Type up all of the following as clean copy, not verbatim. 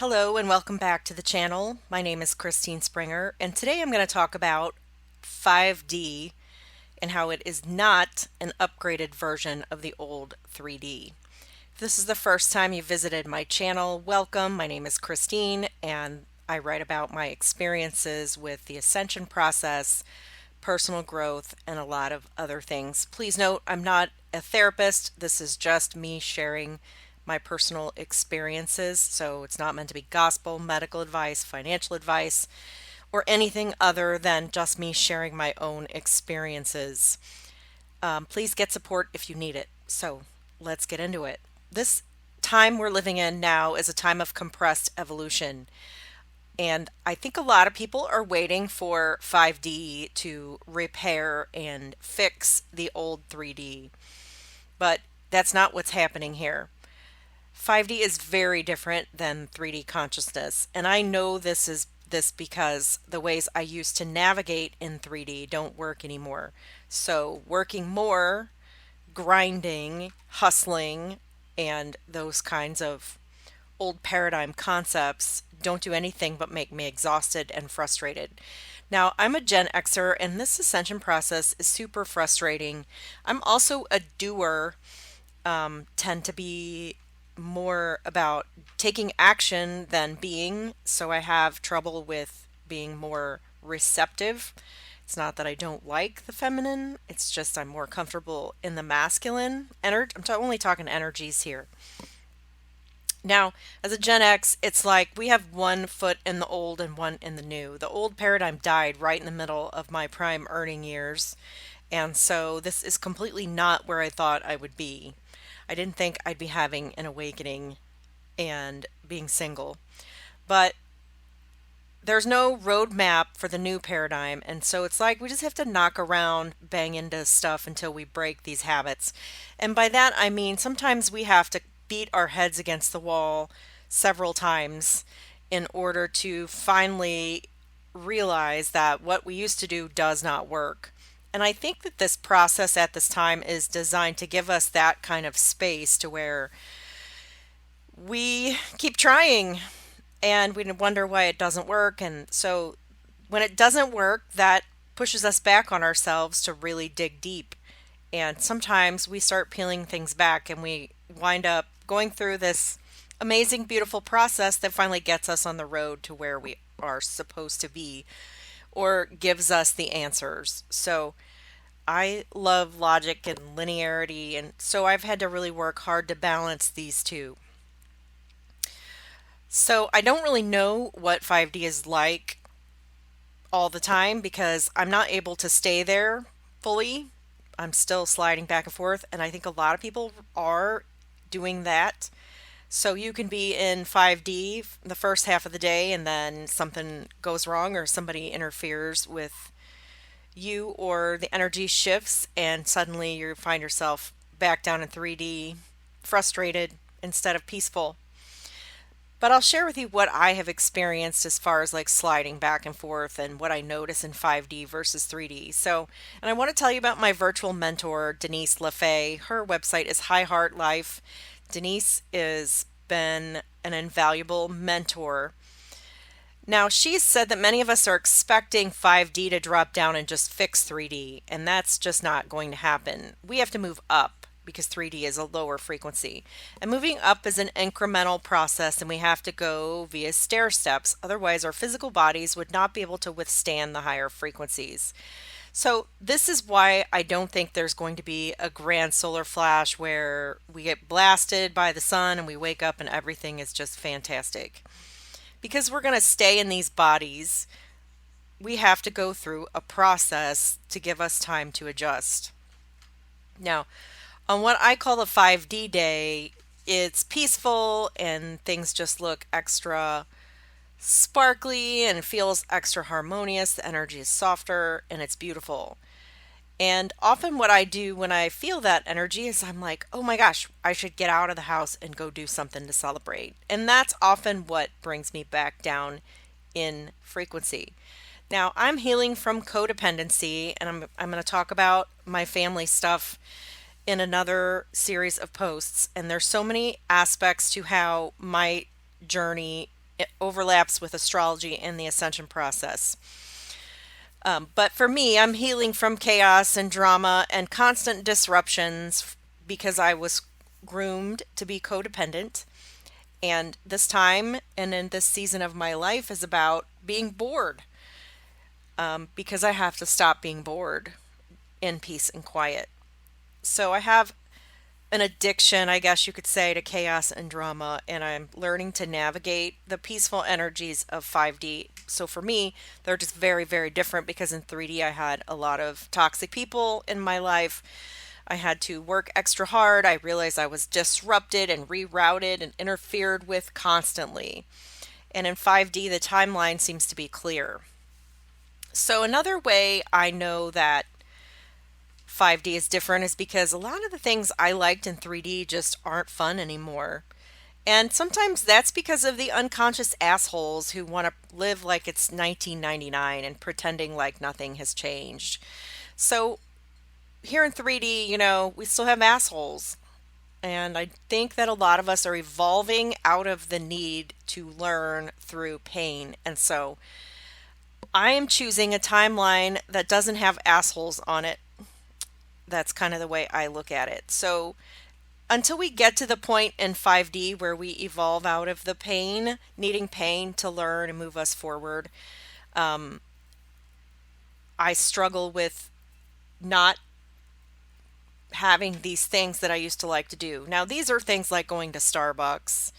Hello and welcome back to the channel. My name is Christine Springer, and today I'm going to talk about 5D and how it is not an upgraded version of the old 3D. If this is the first time you visited my channel, welcome. My name is Christine and I write about my experiences with the ascension process, personal growth, and a lot of other things. Please note, I'm not a therapist. This is just me sharing my personal experiences. So it's not meant to be gospel, medical advice, financial advice, or anything other than just me sharing my own experiences. Please get support if you need it. So let's get into it. This time we're living in now is a time of compressed evolution. And I think a lot of people are waiting for 5D to repair and fix the old 3D. But that's not what's happening here. 5D is very different than 3D consciousness. And I know this because the ways I used to navigate in 3D don't work anymore. So working more, grinding, hustling, and those kinds of old paradigm concepts don't do anything but make me exhausted and frustrated. Now, I'm a Gen Xer, and this ascension process is super frustrating. I'm also a doer, tend to be more about taking action than being, so I have trouble with being more receptive. It's not that I don't like the feminine, it's just I'm more comfortable in the masculine. Only talking energies here. Now, as a Gen X, it's like we have one foot in the old and one in the new. The old paradigm died right in the middle of my prime earning years, and so this is completely not where I thought I would be. I didn't think I'd be having an awakening and being single. But there's no roadmap for the new paradigm, and so it's like we just have to knock around, bang into stuff until we break these habits. And by that I mean sometimes we have to beat our heads against the wall several times in order to finally realize that what we used to do does not work. And I think that this process at this time is designed to give us that kind of space to where we keep trying and we wonder why it doesn't work. And so when it doesn't work, that pushes us back on ourselves to really dig deep. And sometimes we start peeling things back and we wind up going through this amazing, beautiful process that finally gets us on the road to where we are supposed to be or gives us the answers. So I love logic and linearity, and so I've had to really work hard to balance these two. So I don't really know what 5D is like all the time because I'm not able to stay there fully. I'm still sliding back and forth, and I think a lot of people are doing that. So you can be in 5D the first half of the day and then something goes wrong or somebody interferes with you or the energy shifts and suddenly you find yourself back down in 3D, frustrated instead of peaceful. But I'll share with you what I have experienced as far as like sliding back and forth and what I notice in 5D versus 3D. So, and I want to tell you about my virtual mentor, Denise LaFay. Her website is High Heart Life. Denise has been an invaluable mentor. Now, she's said that many of us are expecting 5D to drop down and just fix 3D, and that's just not going to happen. We have to move up because 3D is a lower frequency. And moving up is an incremental process, and we have to go via stair steps. Otherwise, our physical bodies would not be able to withstand the higher frequencies. So this is why I don't think there's going to be a grand solar flash where we get blasted by the sun and we wake up and everything is just fantastic. Because we're going to stay in these bodies, we have to go through a process to give us time to adjust. Now, on what I call the 5D day, it's peaceful and things just look extra sparkly and feels extra harmonious. The energy is softer and it's beautiful. And often what I do when I feel that energy is I'm like, oh my gosh, I should get out of the house and go do something to celebrate. And that's often what brings me back down in frequency. Now, I'm healing from codependency, and I'm going to talk about my family stuff in another series of posts. And there's so many aspects to how my journey it overlaps with astrology and the ascension process. But for me, I'm healing from chaos and drama and constant disruptions because I was groomed to be codependent. And this time and in this season of my life is about being bored, because I have to stop being bored in peace and quiet. So I have an addiction, I guess you could say, to chaos and drama, and I'm learning to navigate the peaceful energies of 5D. So for me, they're just very, very different because in 3D, I had a lot of toxic people in my life. I had to work extra hard. I realized I was disrupted and rerouted and interfered with constantly. And in 5D, the timeline seems to be clear. So another way I know that 5D is different is because a lot of the things I liked in 3D just aren't fun anymore. And sometimes that's because of the unconscious assholes who want to live like it's 1999 and pretending like nothing has changed. So here in 3D, we still have assholes. And I think that a lot of us are evolving out of the need to learn through pain. And so I am choosing a timeline that doesn't have assholes on it. That's kind of the way I look at it. So until we get to the point in 5D where we evolve out of the pain, needing pain to learn and move us forward, I struggle with not having these things that I used to like to do. Now, these are things like going to Starbucks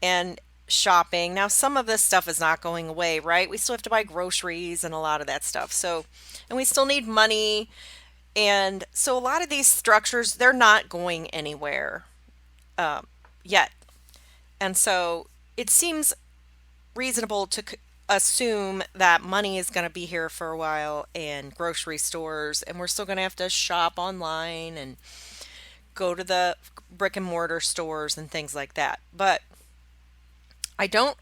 and shopping. Now, some of this stuff is not going away, right? We still have to buy groceries and a lot of that stuff. So, and we still need money. And so a lot of these structures, they're not going anywhere yet. And so it seems reasonable to assume that money is going to be here for a while and grocery stores, and we're still going to have to shop online and go to the brick and mortar stores and things like that. But I don't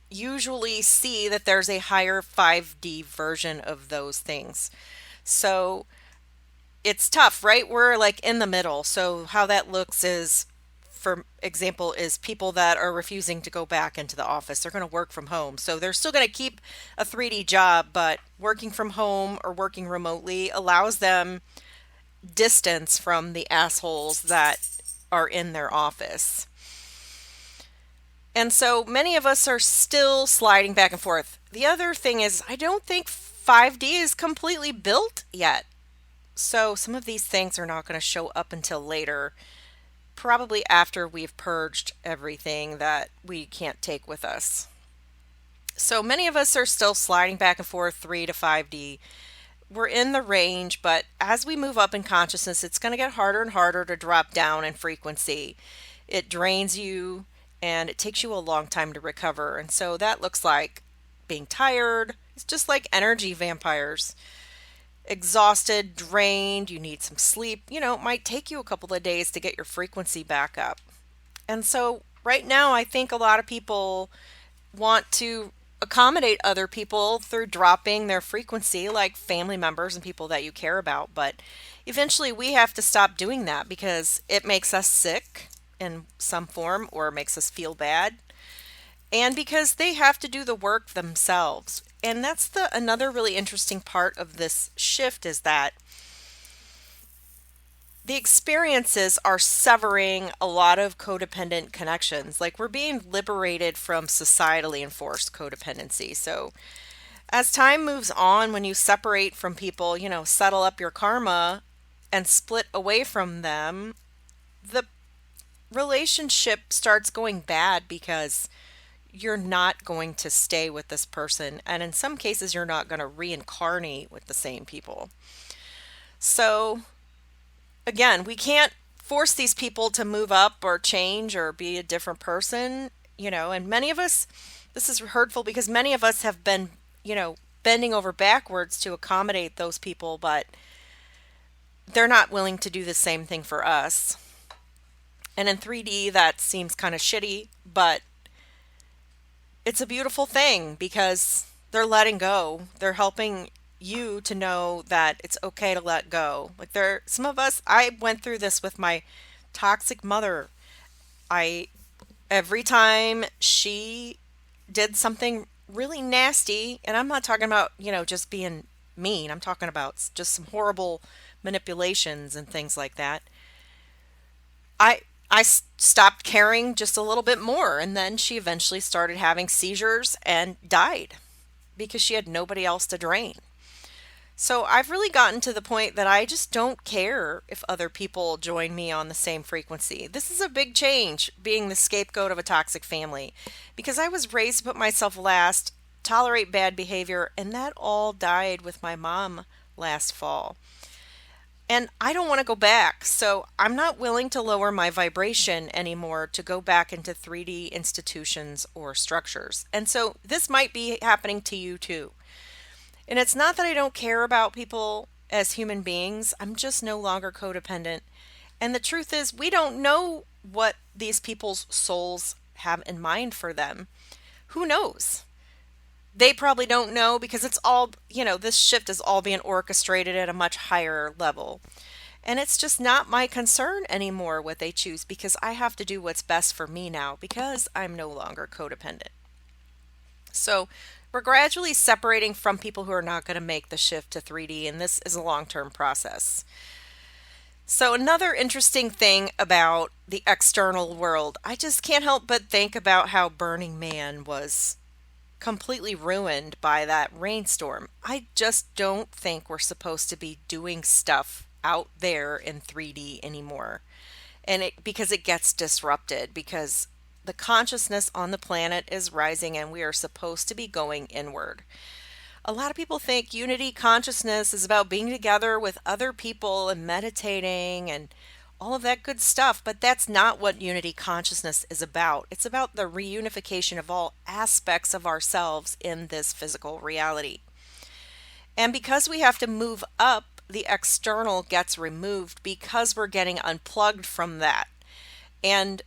usually see that there's a higher 5D version of those things. So it's tough, right? We're like in the middle. So how that looks is, for example, is people that are refusing to go back into the office. They're going to work from home. So they're still going to keep a 3D job, but working from home or working remotely allows them distance from the assholes that are in their office. And so many of us are still sliding back and forth. The other thing is, I don't think 5D is completely built yet. So some of these things are not going to show up until later, probably after we've purged everything that we can't take with us. So many of us are still sliding back and forth 3 to 5D. We're in the range, but as we move up in consciousness, it's going to get harder and harder to drop down in frequency. It drains you and it takes you a long time to recover. And so that looks like being tired. It's just like energy vampires. Exhausted, drained, you need some sleep. It might take you a couple of days to get your frequency back up. And so right now, I think a lot of people want to accommodate other people through dropping their frequency, like family members and people that you care about. But eventually we have to stop doing that because it makes us sick in some form or makes us feel bad. And because they have to do the work themselves. And that's another really interesting part of this shift is that the experiences are severing a lot of codependent connections. Like we're being liberated from societally enforced codependency. So as time moves on, when you separate from people, settle up your karma and split away from them, the relationship starts going bad because you're not going to stay with this person. And in some cases, you're not going to reincarnate with the same people. So again, we can't force these people to move up or change or be a different person, and many of us, this is hurtful because many of us have been, bending over backwards to accommodate those people, but they're not willing to do the same thing for us. And in 3D, that seems kind of shitty, but it's a beautiful thing because they're letting go. They're helping you to know that it's okay to let go. Like some of us, I went through this with my toxic mother. Every time she did something really nasty, and I'm not talking about, just being mean. I'm talking about just some horrible manipulations and things like that. I stopped caring just a little bit more, and then she eventually started having seizures and died because she had nobody else to drain. So I've really gotten to the point that I just don't care if other people join me on the same frequency. This is a big change, being the scapegoat of a toxic family, because I was raised to put myself last, tolerate bad behavior, and that all died with my mom last fall. And I don't want to go back, so I'm not willing to lower my vibration anymore to go back into 3D institutions or structures. And so this might be happening to you too. And it's not that I don't care about people as human beings, I'm just no longer codependent. And the truth is, we don't know what these people's souls have in mind for them. Who knows? They probably don't know because it's all, this shift is all being orchestrated at a much higher level. And it's just not my concern anymore what they choose because I have to do what's best for me now because I'm no longer codependent. So we're gradually separating from people who are not going to make the shift to 3D, and this is a long term process. So, another interesting thing about the external world, I just can't help but think about how Burning Man was completely ruined by that rainstorm. I just don't think we're supposed to be doing stuff out there in 3D anymore. And because it gets disrupted, because the consciousness on the planet is rising and we are supposed to be going inward. A lot of people think unity consciousness is about being together with other people and meditating and all of that good stuff, but that's not what unity consciousness is about. It's about the reunification of all aspects of ourselves in this physical reality. And because we have to move up, the external gets removed because we're getting unplugged from that. And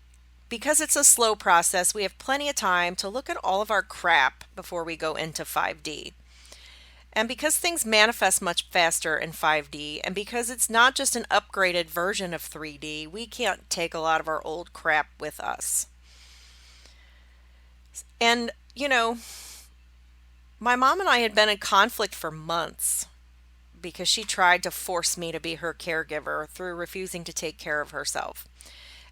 because it's a slow process, we have plenty of time to look at all of our crap before we go into 5D. And because things manifest much faster in 5D, and because it's not just an upgraded version of 3D, we can't take a lot of our old crap with us. And, my mom and I had been in conflict for months because she tried to force me to be her caregiver through refusing to take care of herself.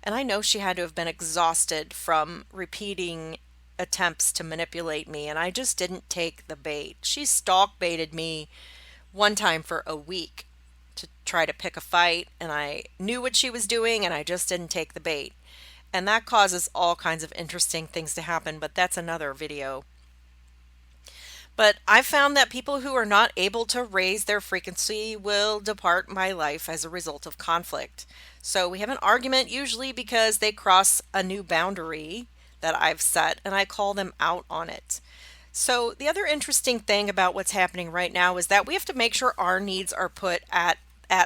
And I know she had to have been exhausted from repeating attempts to manipulate me, and I just didn't take the bait. She stalk baited me one time for a week to try to pick a fight, and I knew what she was doing, and I just didn't take the bait. And that causes all kinds of interesting things to happen, but that's another video. But I found that people who are not able to raise their frequency will depart my life as a result of conflict. So we have an argument usually because they cross a new boundary that I've set and I call them out on it. So the other interesting thing about what's happening right now is that we have to make sure our needs are put at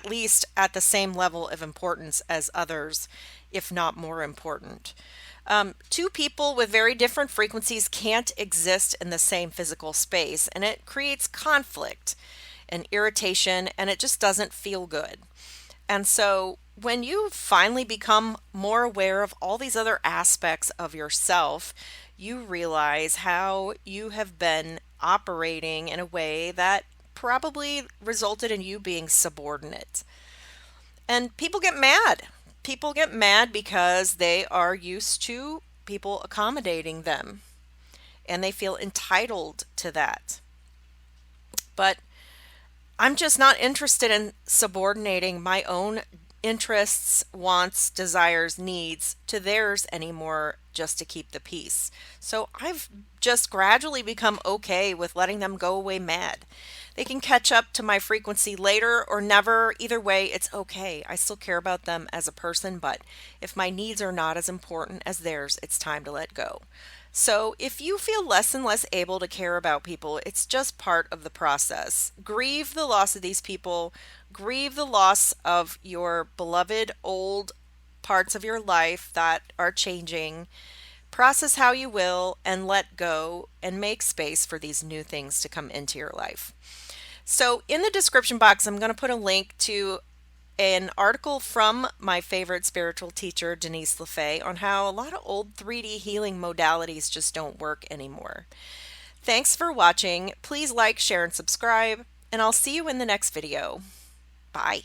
least at the same level of importance as others, if not more important. Two people with very different frequencies can't exist in the same physical space, and it creates conflict and irritation, and it just doesn't feel good. And so, when you finally become more aware of all these other aspects of yourself, you realize how you have been operating in a way that probably resulted in you being subordinate. And people get mad. People get mad because they are used to people accommodating them and they feel entitled to that. But I'm just not interested in subordinating my own interests, wants, desires, needs to theirs anymore just to keep the peace. So I've just gradually become okay with letting them go away mad. They can catch up to my frequency later or never. Either way, it's okay. I still care about them as a person, but if my needs are not as important as theirs, it's time to let go. So if you feel less and less able to care about people, it's just part of the process. Grieve the loss of these people. Grieve the loss of your beloved old parts of your life that are changing. Process how you will and let go and make space for these new things to come into your life. So in the description box, I'm going to put a link to an article from my favorite spiritual teacher, Denise LaFay, on how a lot of old 3D healing modalities just don't work anymore. Thanks for watching. Please like, share, and subscribe, and I'll see you in the next video. Bye.